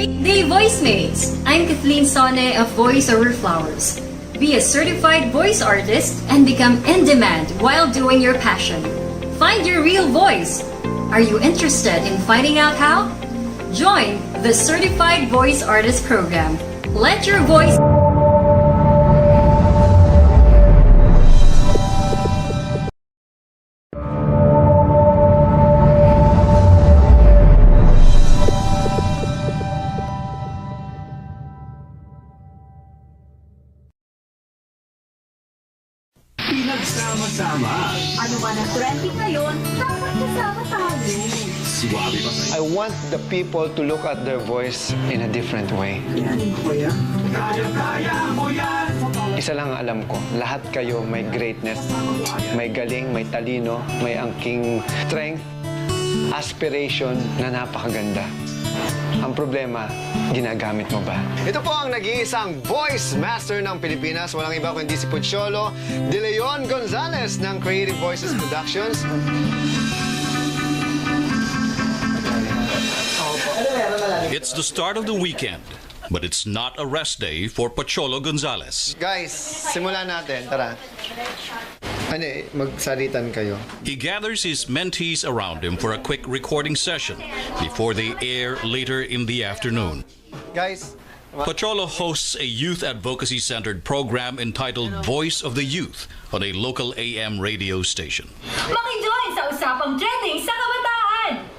Great Day Voicemates! I'm Kathleen Sonne of Voice Over Flowers. Be a certified voice artist and become in demand while doing your passion. Find your real voice. Are you interested in finding out how? Join the Certified Voice Artist Program. Let your voice... Pinagsama-sama. Ano man ang trending ngayon, dapat kasama tayo. Swabe pa sa'yo. I want the people to look at their voice in a different way. Kaya mo yan. Isa lang ang alam ko, lahat kayo may greatness, may galing, may talino, may angking strength, aspiration na napakaganda. Ang problema, ginagamit mo ba? Ito po ang nag-iisang VoiceMaster ng Pilipinas. Walang iba kundi si Pocholo De Leon Gonzales ng Creative Voices Productions. It's the start of the weekend, but it's not a rest day for Pocholo Gonzales. Guys, simulan natin. Tara. Magsalitan kayo. He gathers his mentees around him for a quick recording session before they air later in the afternoon. Guys, Pocholo hosts a youth advocacy-centered program entitled Voice of the Youth on a local AM radio station. Makijoin sa usapang trending sa kabataan!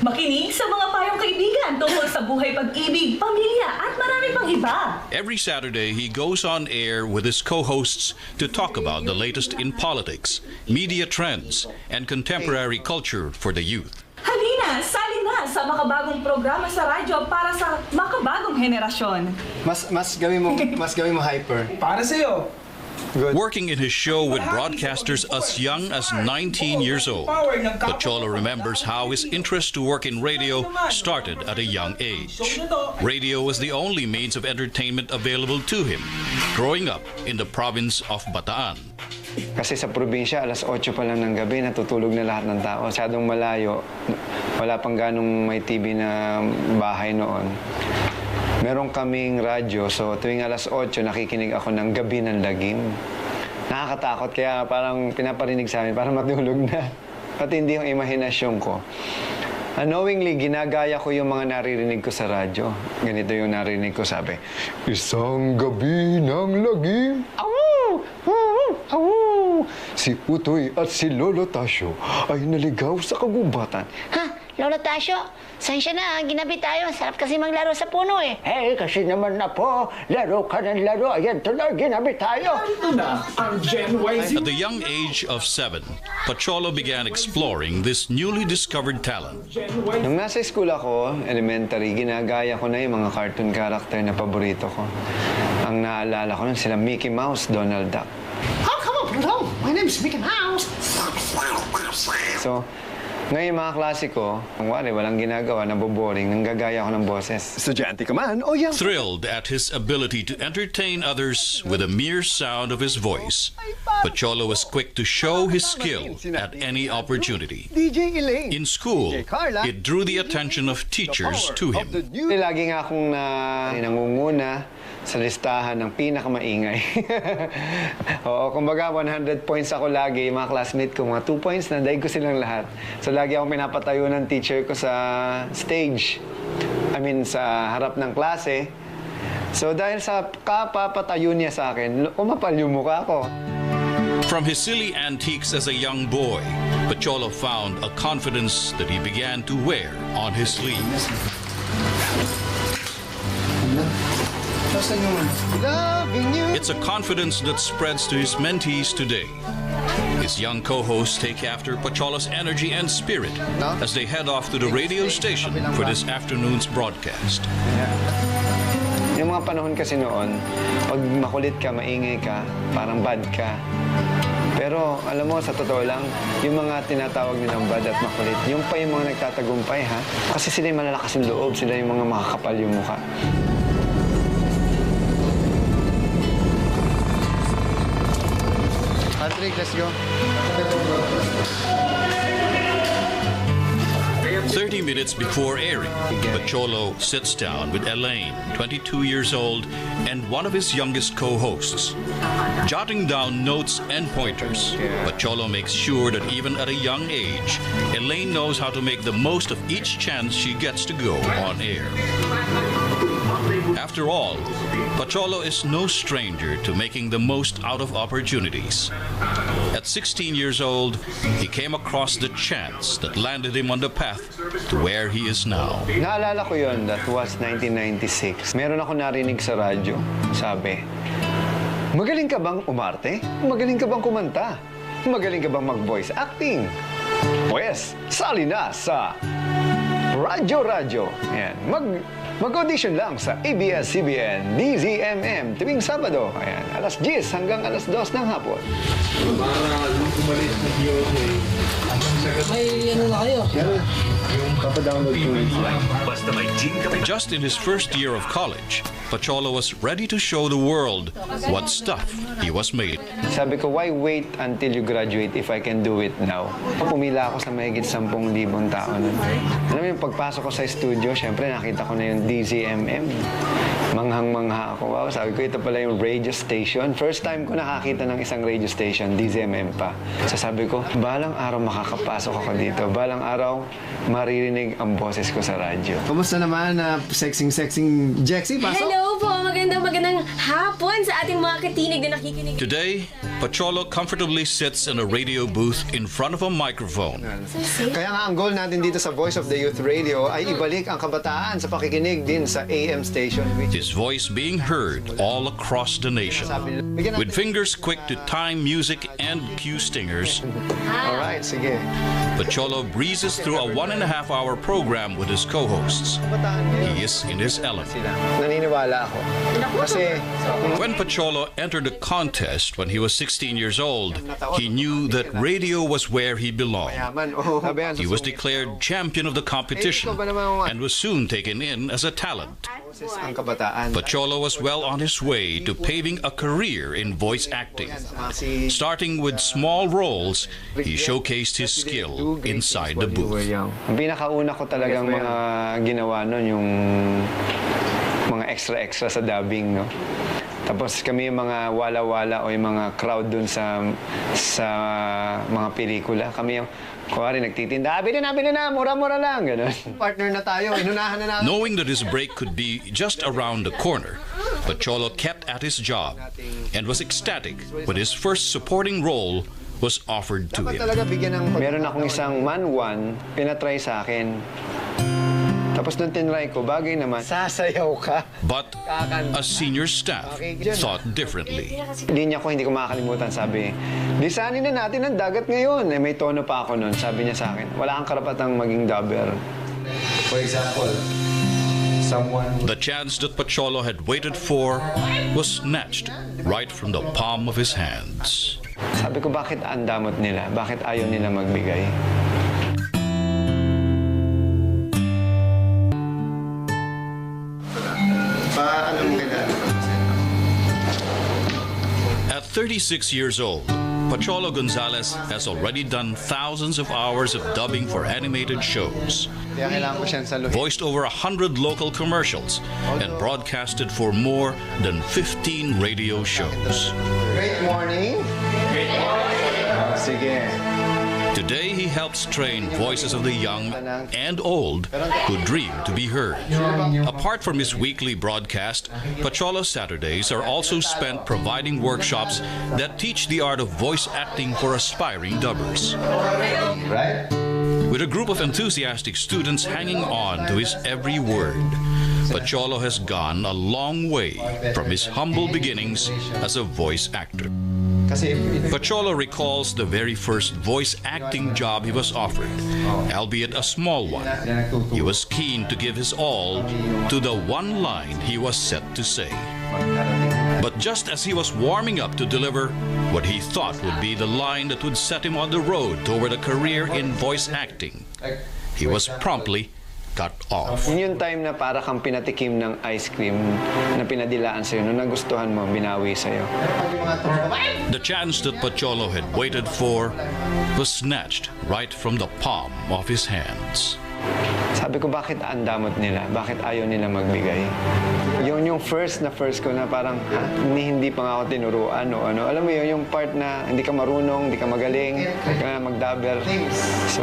Makinig sa mga payong kaibigan tungkol sa buhay pag-ibig, pamilya at marami pang iba. Every Saturday, he goes on air with his co-hosts to talk about the latest in politics, media trends, and contemporary culture for the youth. Halina, sali na sa makabagong programa sa radyo para sa makabagong henerasyon. mas gawin mo hyper. Para sa'yo. Good. Working in his show with broadcasters as young as 19 years old, Pocholo remembers how his interest to work in radio started at a young age. Radio was the only means of entertainment available to him, growing up in the province of Bataan. Kasi sa probinsya, alas 8 pa lang ng gabi, natutulog na lahat ng tao. Masyadong malayo, wala pang ganong may TV na bahay noon. Meron kaming radyo, so tuwing alas 8, nakikinig ako ng Gabi ng Lagim. Nakakatakot, kaya parang pinaparinig sa amin, parang matulog na. Pati hindi yung imahinasyon ko. Unknowingly, ginagaya ko yung mga naririnig ko sa radyo. Ganito yung narinig ko, sabi, "Isang gabi ng lagim, awu! Awu! Si Utoy at si Lolo Tasyo ay naligaw sa kagubatan." Ha? Lolo Tasyo, saan siya na? Ginabi tayo. Sarap kasi maglaro sa puno eh. Kasi naman na po, laro ka ng laro. Ayan, tuloy, ginabi tayo. Ito na ang Gen Y. At the young age of 7, Pocholo began exploring this newly discovered talent. Nung nasa school ako, elementary, ginagaya ko na yung mga cartoon character na paborito ko. Ang naalala ko nun sila Mickey Mouse, Donald Duck. Oh, come on, Pluto. My name's Mickey Mouse. So, ngayon mga klase ko, kung walang ginagawa, naboboring, nanggagaya ako ng boses. Estudyante ka man, o yan. Thrilled at his ability to entertain others with a mere sound of his voice, Pocholo was quick to show his skill at any opportunity. DJ Elaine. In school, it drew the attention of teachers to him. Lagi nga akong nangunguna sa listahan ng pinakamaingay. Oo, kumbaga 100 points ako lagi, mga classmate ko, mga 2 points, nanday ko silang lahat. So lagi akong pinapatayo ng teacher ko sa stage. Sa harap ng klase. So dahil sa kapapatayo niya sa akin, umapal yung mukha ko. From his silly antiques as a young boy, Pocholo found a confidence that he began to wear on his sleeves. It's a confidence that spreads to his mentees today. His young co-hosts take after Pocholo's energy and spirit as they head off to the radio station for this afternoon's broadcast. Yung mga panahon kasi noon, pag makulit ka, maingay ka, parang bad ka. Pero alam mo, sa totoo lang, yung mga tinatawag nilang bad at makulit, yung pa yung mga nagtatagumpay, ha? Kasi sila yung malalakas yung loob, sila yung mga makakapal yung mukha. Patrick, let's go. Kaya 30 minutes before airing, Pocholo sits down with Elaine, 22 years old, and one of his youngest co-hosts. Jotting down notes and pointers, Pocholo makes sure that even at a young age, Elaine knows how to make the most of each chance she gets to go on air. After all, Pocholo is no stranger to making the most out of opportunities. At 16 years old, he came across the chance that landed him on the path to where he is now. Naalala ko yun, that was 1996. Meron ako narinig sa radyo, sabi, magaling ka bang umarte? Magaling ka bang kumanta? Magaling ka bang mag-voice acting? Pues, sali na sa Radyo. Ayan. Mag-audition lang sa ABS-CBN DZMM tuwing Sabado. Ayan. Alas 10 hanggang alas 2 ng hapon. May ano na kayo? Just in his first year of college, Pocholo was ready to show the world what stuff he was made. Sabi ko, why wait until you graduate if I can do it now? Pumila ako sa mahigit 10,000 tao nun. Alam mo yung pagpasok ko sa studio, syempre nakita ko na yung DZMM. Manghang-mangha ako. Wow, sabi ko, ito pala yung radio station. First time ko nakakita ng isang radio station, DZMM pa. So sabi ko, balang araw makakapasok ako dito. Balang araw, maririnig ang boses ko sa radyo. Kumusta naman na sexing Jexy? Pasok? Hello po! Magandang hapon sa ating mga katinig na nakikinig. Today, Pocholo comfortably sits in a radio booth in front of a microphone. Kaya nga ang goal natin dito sa Voice of the Youth Radio ay ibalik ang kabataan sa pakikinig din sa AM station. His voice being heard all across the nation. With fingers quick to time music and cue stingers, Alright, sige. Pocholo breezes through a 1.5-hour program with his co-hosts. He is in his element. Naniniwala ako. Kasi When Pocholo entered the contest when he was 16 years old, he knew that radio was where he belonged. yaman, He was declared champion of the competition and was soon taken in as a talent. ang kabataan. Pocholo was well on his way to paving a career in voice acting. Starting with small roles, he showcased his skill inside the booth. Ang pinakauna ko talagang mga ginawa nun, yung mga extra sa dubbing, no? Tapos kami yung mga wala-wala o yung mga crowd dun sa mga pelikula. Kami yung, kuwari, nagtitinda, bili na, mura-mura lang, gano'n. Partner na tayo, inunahan na natin. Knowing that his break could be just around the corner, Pocholo kept at his job and was ecstatic when his first supporting role was offered to Dapat him. talaga bigyan ng... Meron akong isang man-one, pinatry sa akin. Tapos nung tinry ko, bagay naman. Sasayaw ka. But a senior staff thought differently. Linya ko, hindi ko makakalimutan, sabi, lisanin na natin ang dagat ngayon. Eh, may tono pa ako nun. Sabi niya sa akin, wala kang karapatang maging dubber. For example, someone... The chance that Pocholo had waited for was snatched right from the palm of his hands. Sabi ko, bakit ang damot nila? Bakit ayaw nila magbigay? At 36 years old, Pocholo Gonzales has already done thousands of hours of dubbing for animated shows, Kaya kailangan ko siyang saluhin. voiced over 100 local commercials, and broadcasted for more than 15 radio shows. Great morning. Great morning. Sige. Today, he helps train voices of the young and old who dream to be heard. Apart from his weekly broadcast, Pocholo Saturdays are also spent providing workshops that teach the art of voice acting for aspiring dubbers. Right? With a group of enthusiastic students hanging on to his every word, Pocholo has gone a long way from his humble beginnings as a voice actor. Kasi Pocholo recalls the very first voice acting job he was offered, albeit a small one. He was keen to give his all to the one line he was set to say. But just as he was warming up to deliver what he thought would be the line that would set him on the road toward a career in voice acting, he was promptly cut off. Yun yung time na para kang pinatikim ng ice cream na pinadilaan sa'yo. Nung nagustuhan mo, binawi sa'yo. The chance that Pocholo had waited for was snatched right from the palm of his hands. Sabi ko, bakit ang damot nila? Bakit ayaw nila magbigay? Yun yung first ko na parang, hindi pa nga ako tinuruan o ano. Alam mo yun, yung part na hindi ka marunong, hindi ka magaling, hindi ka magdaber. So,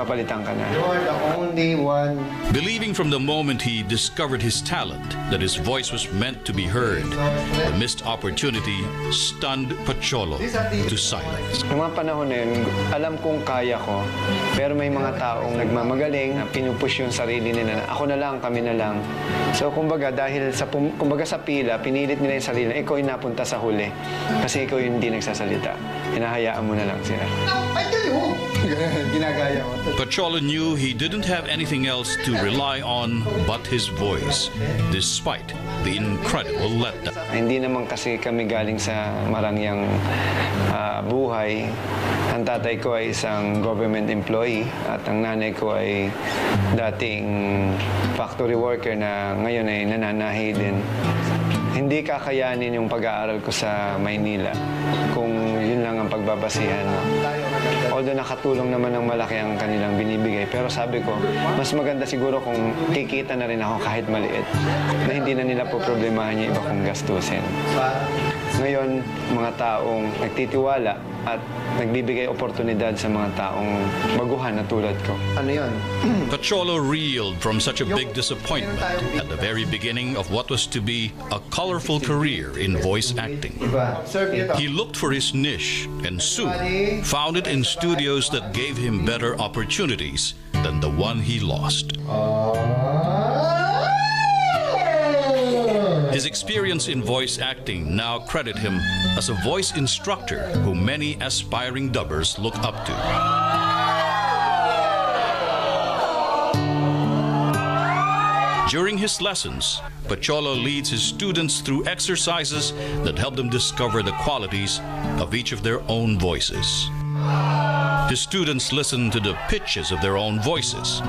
papalitan ka na. You are the only one. Believing from the moment he discovered his talent that his voice was meant to be heard, the missed opportunity stunned Pocholo to silence. Noong mga panahon na yun, alam kong kaya ko, pero may mga taong nagmamagaling na pinupush yung sarili nila na ako na lang, kami na lang. So, kumbaga, dahil sa pila, pinilit nila yung sarili na ikaw yung napunta sa huli kasi ikaw yung hindi nagsasalita. Hinahayaan mo na lang sila. I tell you, ginagaya ko. Pocholo knew he didn't have anything else to rely on but his voice, despite the incredible letdown. Hindi naman kasi kami galing sa marangyang buhay. Ang tatay ko ay isang government employee at ang nanay ko ay dating factory worker na ngayon ay nananahi din. Hindi kakayanin yung pag-aaral ko sa Maynila kung yun lang ang pagbabasihan. Although nakatulong naman ng malaki ang kanilang binibigay. Pero sabi ko, mas maganda siguro kung kikita na rin ako kahit maliit na hindi na nila po problemahan yung iba kong gastusin. Ngayon, mga taong nagtitiwala at nagbibigay oportunidad sa mga taong baguhan na tulad ko. Ano yun? Pocholo reeled from such a big disappointment at the very beginning of what was to be a colorful career in voice acting. Observe nyo to. He looked for his niche and soon found it in studios that gave him better opportunities than the one he lost. His experience in voice acting now credit him as a voice instructor who many aspiring dubbers look up to. During his lessons, Pocholo leads his students through exercises that help them discover the qualities of each of their own voices. His students listen to the pitches of their own voices,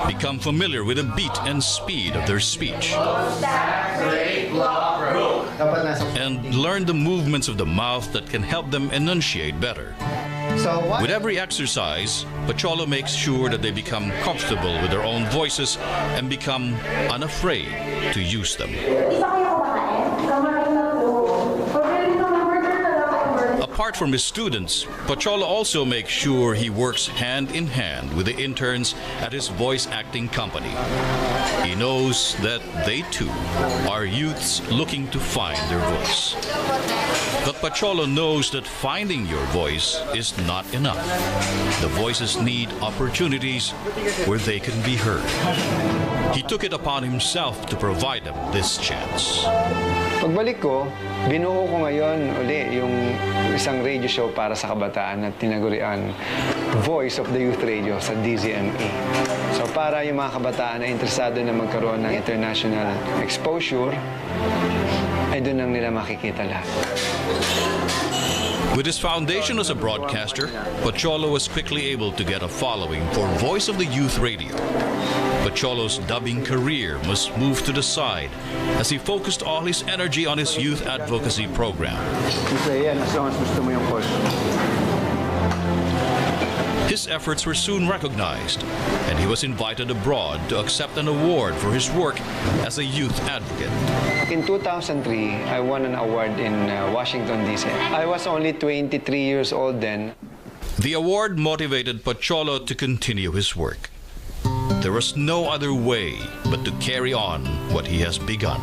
become familiar with the beat and speed of their speech, and learn the movements of the mouth that can help them enunciate better. So what? With every exercise, Pocholo makes sure that they become comfortable with their own voices and become unafraid to use them. Apart from his students, Pocholo also makes sure he works hand in hand with the interns at his voice acting company. He knows that they too are youths looking to find their voice. But Pocholo knows that finding your voice is not enough. The voices need opportunities where they can be heard. He took it upon himself to provide them this chance. Pagbalik ko, binuo ko ngayon uli yung isang radio show para sa kabataan na tinagurian Voice of the Youth Radio sa DZME. So para yung mga kabataan na interesado na magkaroon ng international exposure, ay doon lang nila makikita lahat. With his foundation as a broadcaster, Pocholo was quickly able to get a following for Voice of the Youth Radio. Pocholo's dubbing career must move to the side as he focused all his energy on his youth advocacy program. His efforts were soon recognized, and he was invited abroad to accept an award for his work as a youth advocate. In 2003, I won an award in Washington, D.C. I was only 23 years old then. The award motivated Pocholo to continue his work. There was no other way but to carry on what he has begun.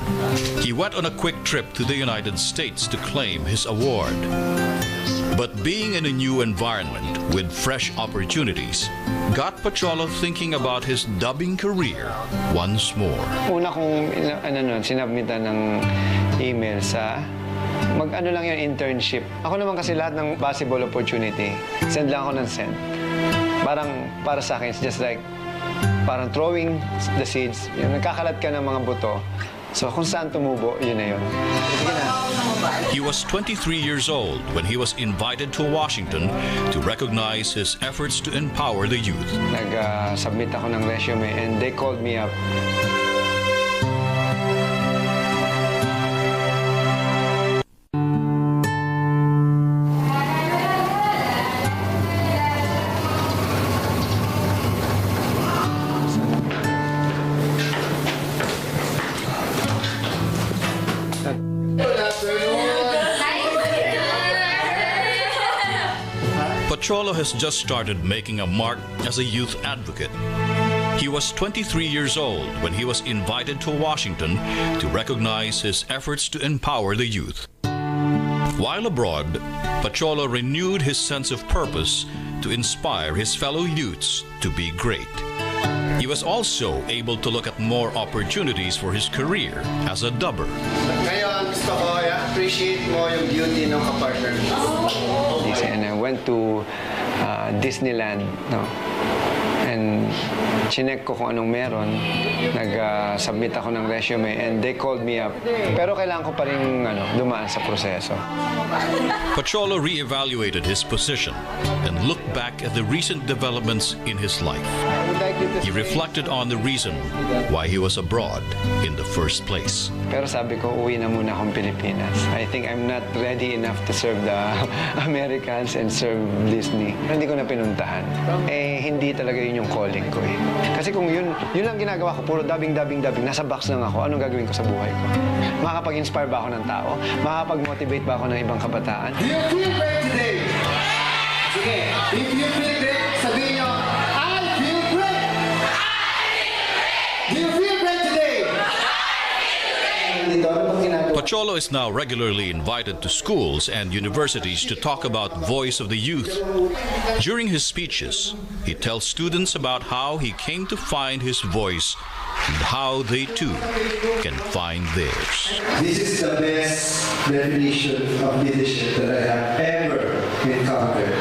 He went on a quick trip to the United States to claim his award. But being in a new environment with fresh opportunities got Pocholo thinking about his dubbing career once more. Una kong sinabmitan ng email sa mag-ano lang yung internship. Ako naman kasi lahat ng possible opportunity, send lang ako ng send. Parang para sa akin, it's just like parang throwing the seeds. Yung nagkakalat ka ng mga buto. So kung saan tumubo, yun na yun. Sige na. He was 23 years old when he was invited to Washington to recognize his efforts to empower the youth. Nag-submit ako ng resume and they called me up. Pocholo has just started making a mark as a youth advocate. He was 23 years old when he was invited to Washington to recognize his efforts to empower the youth. While abroad, Pocholo renewed his sense of purpose to inspire his fellow youths to be great. He was also able to look at more opportunities for his career as a dubber. Ngayon, gusto ko i-appreciate mo yung beauty ng kapartner mo. And I went to Disneyland, no? And chinek ko kung anong meron. Nag-submit ako ng resume and they called me up. Pero kailangan ko pa rin dumaan sa proseso. Pocholo re-evaluated his position and looked back at the recent developments in his life. He reflected on the reason why he was abroad in the first place. Pero sabi ko, uwi na muna akong Pilipinas. I think I'm not ready enough to serve the Americans and serve Disney. Hindi ko na pinuntahan. Hindi talaga yun yung calling ko eh. Kasi kung yun lang ginagawa ko, puro dubbing, nasa box lang ako, anong gagawin ko sa buhay ko? Makakapag-inspire ba ako ng tao? Makakapag-motivate ba ako ng ibang kabataan? Do you feel great today? Sige, if you feel great, sabihin nyo, I feel great! Do you feel great today? Pocholo is now regularly invited to schools and universities to talk about voice of the youth. During his speeches, he tells students about how he came to find his voice and how they too can find theirs. This is the best definition of leadership that I have ever encountered.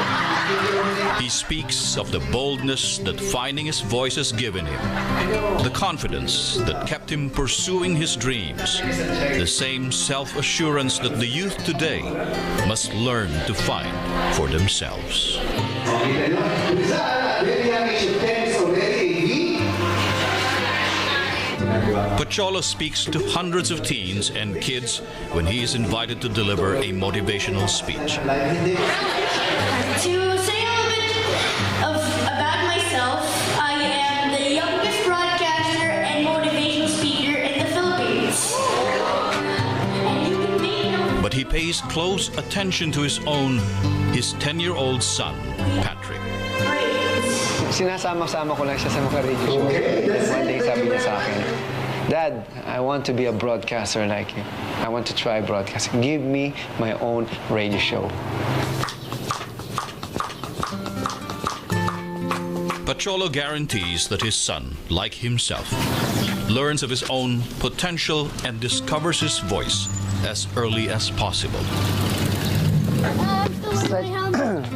He speaks of the boldness that finding his voice has given him, the confidence that kept him pursuing his dreams, the same self-assurance that the youth today must learn to find for themselves. Pocholo speaks to hundreds of teens and kids when he is invited to deliver a motivational speech. To say a little bit about myself, I am the youngest broadcaster and motivational speaker in the Philippines. And you can make But he pays close attention to his 10-year-old son, Patrick. Sinasama-sama ko lang siya sa mga radio show. One day sabi niya sa akin, Dad, I want to be a broadcaster like you. I want to try broadcasting. Give me my own radio show. Pocholo guarantees that his son, like himself, learns of his own potential and discovers his voice as early as possible.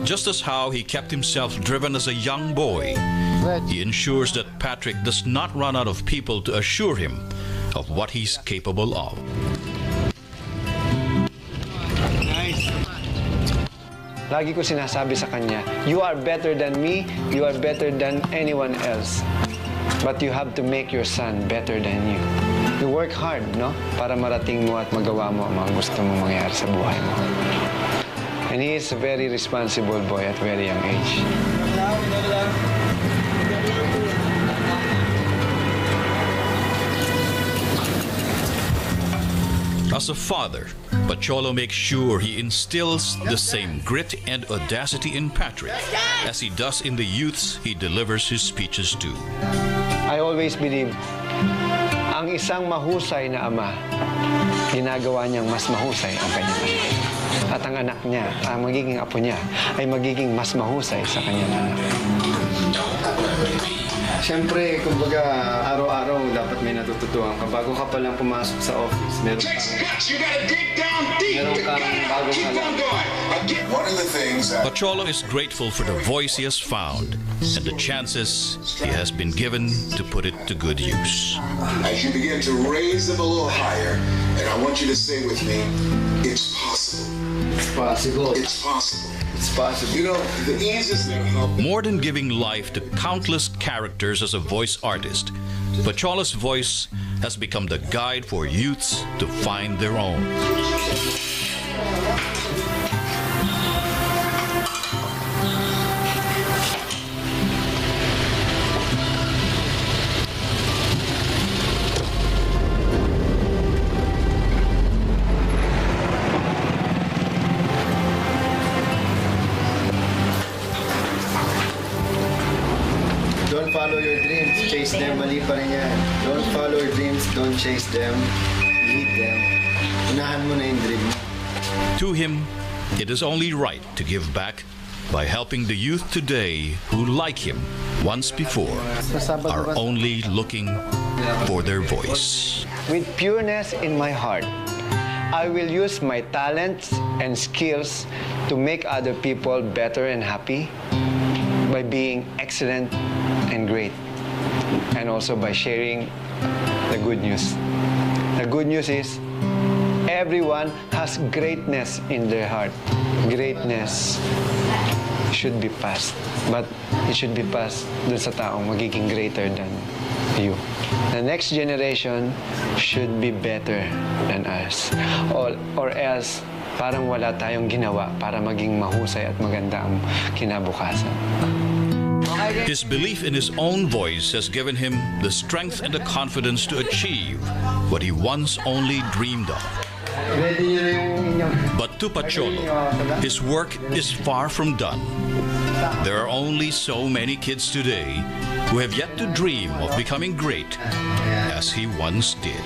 Just as how he kept himself driven as a young boy, he ensures that Patrick does not run out of people to assure him of what he's capable of. Lagi ko sinasabi sa kanya, you are better than me, you are better than anyone else. But you have to make your son better than you. You work hard, no? Para marating mo at magawa mo ang mga gusto mong mangyari sa buhay mo. And he is a very responsible boy at very young age. As a father, Pocholo makes sure he instills the same grit and audacity in Patrick as he does in the youths he delivers his speeches to. I always believe, ang isang mahusay na ama, ginagawa niyang mas mahusay ang kanyang anak. At ang anak niya, ang magiging apo niya, ay magiging mas mahusay sa kanyang anak. Siyempre, kumbaga, araw-araw dapat may natututuhan ka. Bago ka pa lang pumasok sa office, meron kang bagong alam. Pocholo is grateful for the voice he has found and the chances he has been given to put it to good use. As you begin to raise them a little higher, and I want you to say with me, it's possible. It's possible. It's possible. It's possible. You know, the easiest thing... More than giving life to countless characters as a voice artist, Pocholo's voice has become the guide for youths to find their own. them, mali pa rin yan. Don't follow your dreams, don't chase them, lead them. Unahan mo na yung dream mo. To him, it is only right to give back by helping the youth today who, like him once before, are only looking for their voice. With pureness in my heart, I will use my talents and skills to make other people better and happy by being excellent and great, and also by sharing the good news. The good news is everyone has greatness in their heart. Greatness should be passed, but it should be passed dun sa taong magiging greater than you. The next generation should be better than us. Or else, parang wala tayong ginawa para maging mahusay at maganda ang kinabukasan. His belief in his own voice has given him the strength and the confidence to achieve what he once only dreamed of. But to Pocholo, his work is far from done. There are only so many kids today who have yet to dream of becoming great as he once did.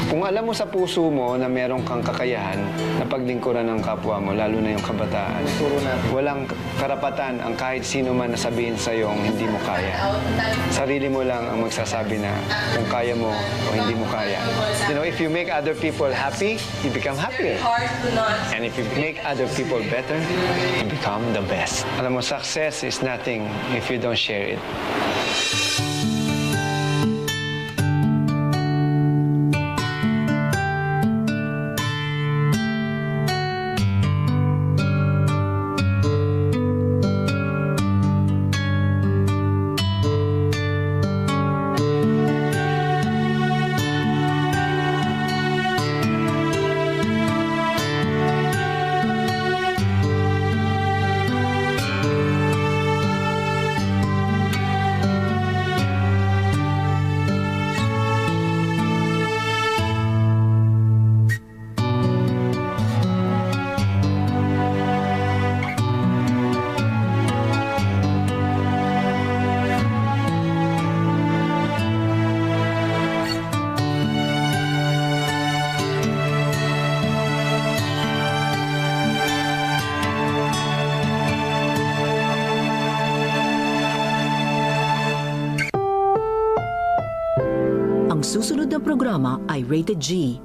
Kung alam mo sa puso mo na meron kang kakayahan na paglingkuran ng kapwa mo, lalo na yung kabataan, walang karapatan ang kahit sino man na sabihin sa iyo hindi mo kaya. Sarili mo lang ang magsasabi na kung kaya mo o hindi mo kaya. You know, if you make other people happy, you become happier. And if you make other people better, you become the best. Alam mo, success is nothing if you don't share it. Ang susunod na programa ay Rated G.